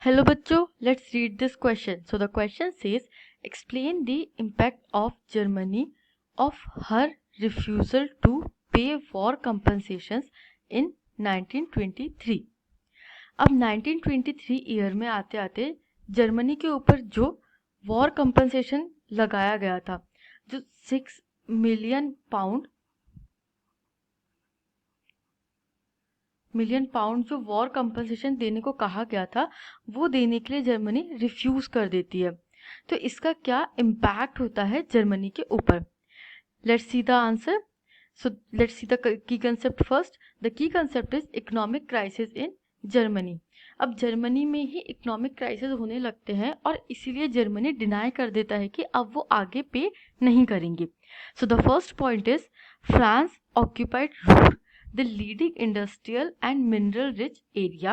Hello बच्चों, let's read this question. So the question says, explain the impact of Germany of her refusal to pay war compensations in 1923. अब 1923 year में आते आते Germany के ऊपर जो वॉर कंपनसेशन लगाया गया था, जो 6 मिलियन पाउंड जो वॉर कंपनसेशन देने को कहा गया था, वो देने के लिए जर्मनी रिफ्यूज कर देती है। तो इसका क्या इम्पैक्ट होता है जर्मनी के ऊपर? Let's see the answer. So let's see the key concept first. The key concept is economic crisis in Germany. अब जर्मनी में ही इकोनॉमिक क्राइसिस होने लगते हैं और इसीलिए जर्मनी डिनाई कर देता है कि अब वो आगे पे नहीं करेंगे. So the first point is France occupied Ruhr, the leading industrial and mineral rich area.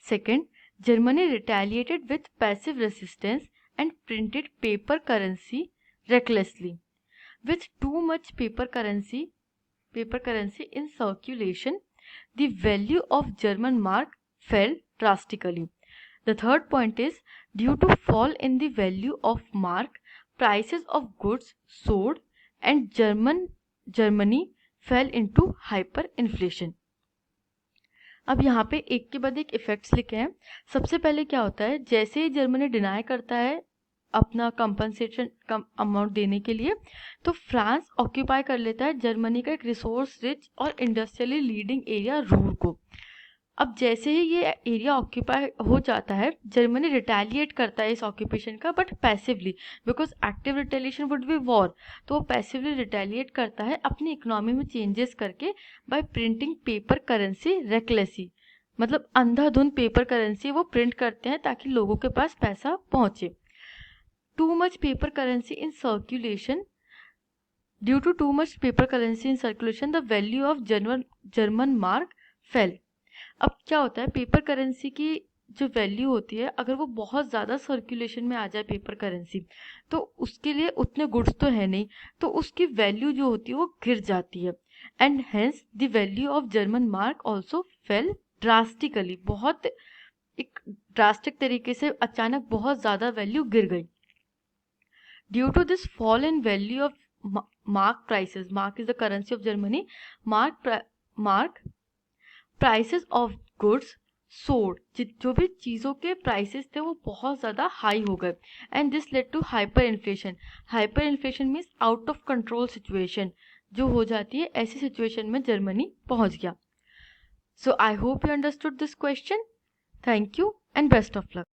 Second, Germany retaliated with passive resistance and printed paper currency recklessly. With too much paper currency in circulation, the value of German mark fell drastically. The third point is, due to fall in the value of mark, prices of goods soared and Germany fail into hyper inflation. अब यहाँ पे एक के बाद एक effects लिखे हैं. सबसे पहले क्या होता है, जैसे ही जर्मनी डिनाई करता है अपना कंपनसेशन अमाउंट देने के लिए, तो फ्रांस ऑक्यूपाई कर लेता है जर्मनी का एक रिसोर्स रिच और इंडस्ट्रियली लीडिंग एरिया रूर को. अब जैसे ही ये एरिया ऑक्यूपाई हो जाता है, जर्मनी रिटेलिएट करता है इस ऑक्यूपेशन का, but passively, because active retaliation would be war. तो वो पैसिवली रिटेलिएट करता है अपनी इकोनॉमी में चेंजेस करके bye printing paper currency recklessly. मतलब अंधाधुंध पेपर करेंसी वो प्रिंट करते हैं ताकि लोगों के पास पैसा पहुंचे. Too much paper currency in circulation. Due to too much paper currency in circulation the value of German mark fell. अब क्या होता है, पेपर करेंसी की जो वैल्यू होती है, अगर वो बहुत ज़्यादा सर्कुलेशन में आ जाए पेपर करेंसी, तो उसके लिए उतने गुड्स तो है नहीं, तो उसकी वैल्यू जो होती है वो गिर जाती है. And hence the value of German mark also fail drastically. बहुत एक ड्रास्टिक तरीके से अचानक बहुत ज़्यादा वैल्यू गिर गई. Due to this fall in value of mark prices, mark is the currency of Germany, mark prices of goods soared, जो भी चीज़ों के प्राइसेस थे वो बहुत ज़्यादा हाई हो गए. And this led to hyperinflation. Hyperinflation means out of control situation जो हो जाती है, ऐसी सिचुएशन में जर्मनी पहुंच गया. So I hope you understood this question. Thank you and best of luck.